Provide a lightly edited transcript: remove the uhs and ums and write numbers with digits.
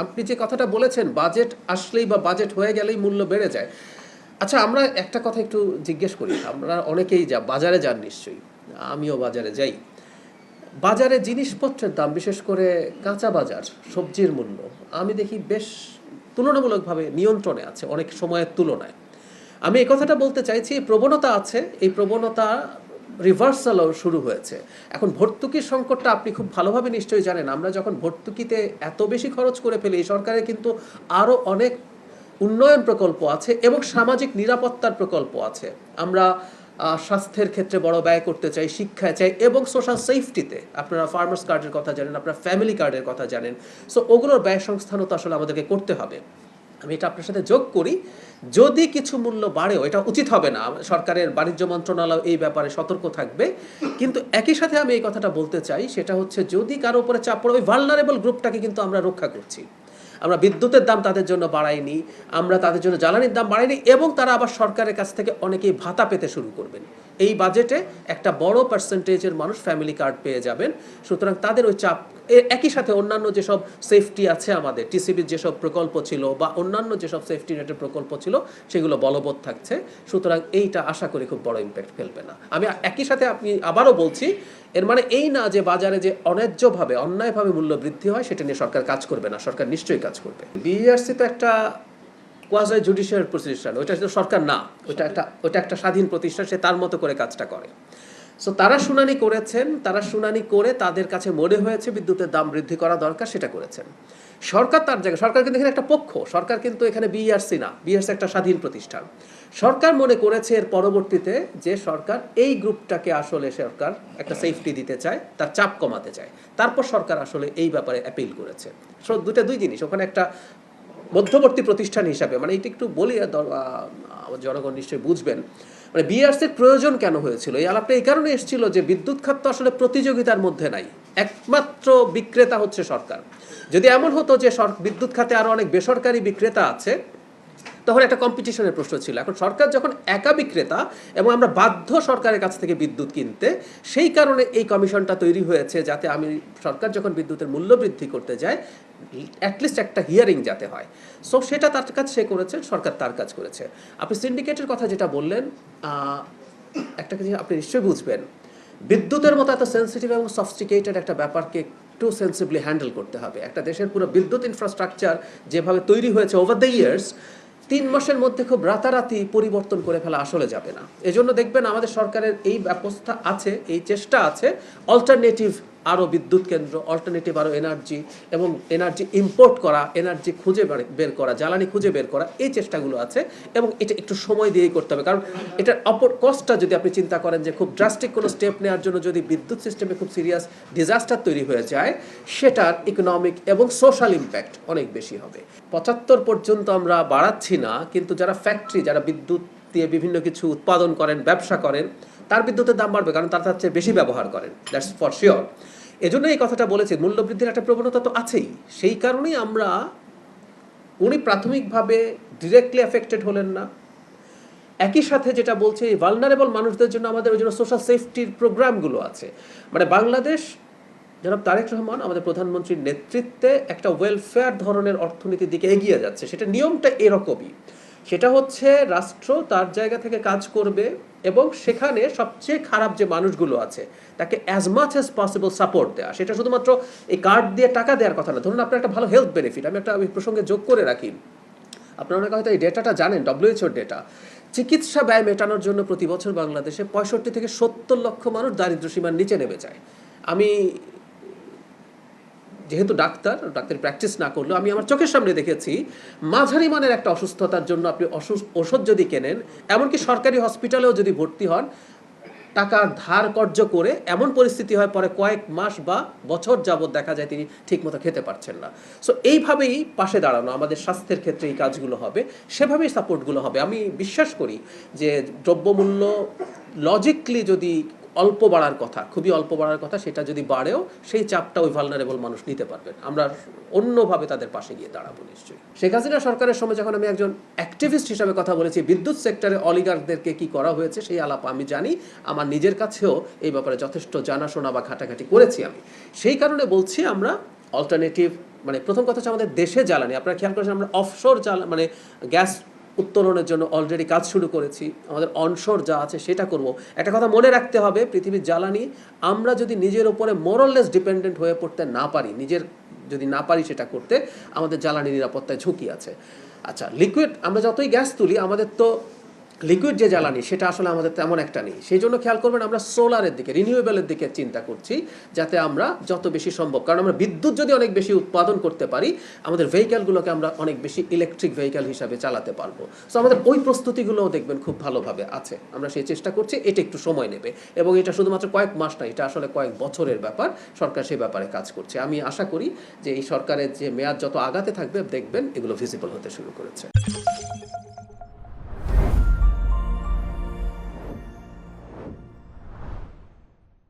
আপনি যে কথাটা বলেছেন বাজেট আসলেই বা বাজেট হয়ে গেলেই মূল্য বেড়ে যায়। আচ্ছা, আমরা একটা কথা একটু জিজ্ঞেস করি, আমরা অনেকেই বাজারে যান নিশ্চয়ই, আমিও বাজারে যাই। বাজারে জিনিসপত্রের দাম, বিশেষ করে কাঁচা বাজার, সবজির মূল্য আমি দেখি বেশ তুলনামূলকভাবে নিয়ন্ত্রণে আছে অনেক সময়ের তুলনায়। আমি এই কথাটা বলতে চাইছি, এই প্রবণতা আছে, এই প্রবণতা রিভার্সালও শুরু হয়েছে। এখন ভর্তুকির সংকটটা আপনি খুব ভালোভাবে নিশ্চয়ই জানেন। আমরা যখন ভর্তুকিতে এত বেশি খরচ করে ফেলি, সরকারের কিন্তু আরও অনেক উন্নয়ন প্রকল্প আছে এবং সামাজিক নিরাপত্তার প্রকল্প আছে। আমরা স্বাস্থ্যের ক্ষেত্রে বড় ব্যয় করতে চাই, শিক্ষায় চাই এবং সোশ্যাল সেফটিতে আপনারা ফার্মার্স কার্ডের কথা জানেন, আপনারা ফ্যামিলি কার্ডের কথা জানেন। সো ওগুলোর ব্যয় সংস্থানও তো আসলে আমাদেরকে করতে হবে। আমি এটা আপনার সাথে যোগ করি, যদি কিছু মূল্য বাড়েও এটা উচিত হবে না, সরকারের বাণিজ্য মন্ত্রণালয় এই ব্যাপারে সতর্ক থাকবে। কিন্তু একই সাথে আমি এই কথাটা বলতে চাই, সেটা হচ্ছে যদি কারো উপরে চাপ পড়ে, ওই ভালনারেবল গ্রুপটাকে কিন্তু আমরা রক্ষা করছি। আমরা বিদ্যুতের দাম তাদের জন্য বাড়াইনি, আমরা তাদের জন্য জ্বালানির দাম বাড়াইনি, এবং তারা আবার সরকারের কাছ থেকে অনেকেই ভাতা পেতে শুরু করবেন। এই বাজেটে একটা বড় পার্সেন্টেজের মানুষ ফ্যামিলি কার্ড পেয়ে যাবেন। সুতরাং তাদের ওই চাপ, একই সাথে অন্যান্য যেসব সেফটি আছে, আমাদের টিসিবির যেসব প্রকল্প ছিল বা অন্যান্য যেসব সেফটি নেটের প্রকল্প ছিল, সেগুলো বলবৎ থাকছে। সুতরাং এইটা আশা করি খুব বড় ইম্প্যাক্ট ফেলবে না। আমি একই সাথে আপনি আবারও বলছি, এর মানে এই না যে বাজারে যে অন্যায্যভাবে অন্যায়ভাবে মূল্য বৃদ্ধি হয় সেটা নিয়ে সরকার কাজ করবে না। সরকার নিশ্চয়ই কাজ করবে। বিইআরসি তো একটা কোয়াজি জুডিশিয়াল প্রতিষ্ঠান, ওইটা শুধু সরকার না, ওইটা একটা স্বাধীন প্রতিষ্ঠান, সে তার মতো করে কাজটা করে। সো তারা শুনানি করেছেন, তারা শুনানি করে তাদের কাছে মনে হয়েছে বিদ্যুতের দাম বৃদ্ধি করা দরকার, সেটা করেছেন। সরকার তার জায়গায়, সরকার কিন্তু এখানে একটা পক্ষ, সরকার কিন্তু এখানে বিইআরসি না, বিইআরসি একটা স্বাধীন প্রতিষ্ঠান। সরকার মনে করেছে এর পরবর্তীতে যে সরকার এই গ্রুপটাকে আসলে সরকার একটা সেফটি দিতে চায়, তার চাপ কমাতে চায়, তারপর সরকার আসলে এই ব্যাপারে অ্যাপিল করেছে। সো দুই জিনিস, ওখানে একটা মধ্যবর্তী প্রতিষ্ঠান হিসাবে, মানে এটা একটু বলি, জনগণ নিশ্চয়ই বুঝবেন, মানে বিইআরসির প্রয়োজন কেন হয়েছিল। এই আলাপটা এই কারণে এসেছিল যে বিদ্যুৎ খাত তো আসলে প্রতিযোগিতার মধ্যে নাই, একমাত্র বিক্রেতা হচ্ছে সরকার। যদি এমন হতো যে বিদ্যুৎ খাতে আরও অনেক বেসরকারি বিক্রেতা আছে, তখন একটা কম্পিটিশনের প্রশ্ন ছিল। এখন সরকার যখন একা বিক্রেতা এবং আমরা বাধ্য সরকারের কাছ থেকে বিদ্যুৎ কিনতে, সেই কারণে এই কমিশনটা তৈরি হয়েছে, যাতে আমি সরকার যখন বিদ্যুতের মূল্য বৃদ্ধি করতে যায় অ্যাটলিস্ট একটা হিয়ারিং যাতে হয়। সো সেটা তার কাজ সে করেছে, সরকার তার কাজ করেছে। আপনি সিন্ডিকেটের কথা যেটা বললেন, একটা কিছু আপনি নিশ্চয়ই বুঝবেন, বিদ্যুতের মতো এত সেন্সিটিভ এবং সফিস্টিকেটেড একটা ব্যাপারকে একটু সেন্সিবলি হ্যান্ডেল করতে হবে। একটা দেশের পুরো বিদ্যুৎ ইনফ্রাস্ট্রাকচার যেভাবে তৈরি হয়েছে ওভার দ্য ইয়ার্স, 3 মাসের মধ্যে খুব রাতারাতি পরিবর্তন করে ফেলা আসলে যাবে না। এজন্য দেখবেন আমাদের সরকারের এই ব্যবস্থা আছে, এই চেষ্টা আছে, অল্টারনেটিভ আরও বিদ্যুৎ কেন্দ্র, অল্টারনেটিভ আরও এনার্জি, এবং এনার্জি ইম্পোর্ট করা, এনার্জি খুঁজে বের করা, জ্বালানি খুঁজে বের করা, এই চেষ্টাগুলো আছে। এবং এটা একটু সময় দিয়েই করতে হবে, কারণ এটার অপর কস্টটা যদি আপনি চিন্তা করেন যে খুব ড্রাস্টিক কোনো স্টেপ নেওয়ার জন্য যদি বিদ্যুৎ সিস্টেমে খুব সিরিয়াস ডিজাস্টার তৈরি হয়ে যায়, সেটার ইকোনমিক এবং সোশ্যাল ইম্প্যাক্ট অনেক বেশি হবে। 75 পর্যন্ত আমরা বাড়াচ্ছি না, কিন্তু যারা ফ্যাক্টরি, যারা বিদ্যুৎ দিয়ে বিভিন্ন কিছু উৎপাদন করেন, ব্যবসা করেন, তার বিদ্যুতের দাম বাড়বে, কারণ তার চেয়ে বেশি ব্যবহার করেন, দ্যাটস ফর শিওর। এজন্য এই কথাটা বলেছি, মূল্যবৃদ্ধির একটা প্রবণতা তো আছেই। সেই কারণেই উনি প্রাথমিকভাবে ডিরেক্টলি এফেক্টেড হলেন না। একই সাথে যেটা বলছে, এই ভালনারেবল মানুষদের জন্য আমাদের ওই জন্য সোশ্যাল সেফটির প্রোগ্রামগুলো আছে। মানে বাংলাদেশ, জনাব তারেক রহমান আমাদের প্রধানমন্ত্রীর নেতৃত্বে একটা ওয়েলফেয়ার ধরনের অর্থনীতির দিকে এগিয়ে যাচ্ছে। সেটা নিয়মটা এরকমই, সেটা হচ্ছে রাষ্ট্র তার জায়গা থেকে কাজ করবে এবং সেখানে সবচেয়ে খারাপ যে মানুষগুলো আছে তাকে as much as possible support দেওয়া। সেটা শুধুমাত্র এই কার্ড দিয়ে টাকা দেওয়ার কথা না। ধরুন আপনার একটা ভালো হেলথ বেনিফিট, আমি একটা প্রসঙ্গে যোগ করে রাখি, আপনারা অনেকে হয়তো এই ডেটাটা জানেন, ডব্লিউএইচওর ডেটা, চিকিৎসা ব্যয় মেটানোর জন্য প্রতি বছর বাংলাদেশে 65 থেকে 70 লক্ষ মানুষ দারিদ্র্য সীমার নিচে নেমে যায়। আমি যেহেতু ডাক্তারি প্র্যাকটিস না করলেও আমি আমার চোখের সামনে দেখেছি, মাঝারি মানের একটা অসুস্থতার জন্য আপনি ওষুধ যদি কেনেন, এমনকি সরকারি হসপিটালেও যদি ভর্তি হন, টাকা ধার কর্য করে এমন পরিস্থিতি হয় পরে কয়েক মাস বা বছর যাবৎ দেখা যায় তিনি ঠিকমতো খেতে পারছেন না। সো এইভাবেই পাশে দাঁড়ানো, আমাদের স্বাস্থ্যের ক্ষেত্রে এই কাজগুলো হবে, সেভাবেই সাপোর্টগুলো হবে। আমি বিশ্বাস করি যে দ্রব্যমূল্য লজিকলি যদি অল্প বাড়ার কথা, খুবই অল্প বাড়ার কথা, সেটা যদি বাড়েও সেই চাপটা ওই ভালনারেবল মানুষ নিতে পারবেন। আমরা অন্যভাবে তাদের পাশে গিয়ে দাঁড়াবো নিশ্চয়ই। শেখ হাসিনা সরকারের সময় যখন আমি একজন অ্যাক্টিভিস্ট হিসাবে কথা বলেছি, বিদ্যুৎ সেক্টরে অলিগারদেরকে কি করা হয়েছে সেই আলাপ আমি জানি, আমার নিজের কাছেও এই ব্যাপারে যথেষ্ট জানাশোনা বা ঘাটাঘাটি করেছি আমি। সেই কারণে বলছি, আমরা অল্টারনেটিভ মানে প্রথম কথা হচ্ছে আমাদের দেশে জ্বালানি, আপনারা খেয়াল করেছেন আমরা অফশোর মানে গ্যাস উত্তোলনের জন্য অলরেডি কাজ শুরু করেছি, আমাদের অনশোর যা আছে সেটা করব। একটা কথা মনে রাখতে হবে, পৃথিবীর জ্বালানি আমরা যদি নিজের উপরে মোরলেস ডিপেন্ডেন্ট হয়ে পড়তে না পারি, যদি না পারি সেটা করতে, আমাদের জ্বালানি নিরাপত্তায় ঝুঁকি আছে। আচ্ছা, লিকুইড আমরা যতই গ্যাস তুলি, আমাদের তো লিকুইড যে জ্বালানি সেটা আসলে আমাদের তেমন একটা নেই। সেই জন্য খেয়াল করবেন আমরা সোলারের দিকে, রিনিউয়েবলের দিকে চিন্তা করছি, যাতে আমরা যত বেশি সম্ভব, কারণ আমরা বিদ্যুৎ যদি অনেক বেশি উৎপাদন করতে পারি, আমাদের ভেহিক্যালগুলোকে আমরা অনেক বেশি ইলেকট্রিক ভেহিক্যাল হিসাবে চালাতে পারবো। সো আমাদের ওই প্রস্তুতিগুলোও দেখবেন খুব ভালোভাবে আছে, আমরা সেই চেষ্টা করছি। এটা একটু সময় নেবে এবং এটা শুধুমাত্র কয়েক মাস না, এটা আসলে কয়েক বছরের ব্যাপার। সরকার সেই ব্যাপারে কাজ করছে। আমি আশা করি যে এই সরকারের যে মেয়াদ যত আগাতে থাকবে, দেখবেন এগুলো ভিজিবল হতে শুরু করেছে।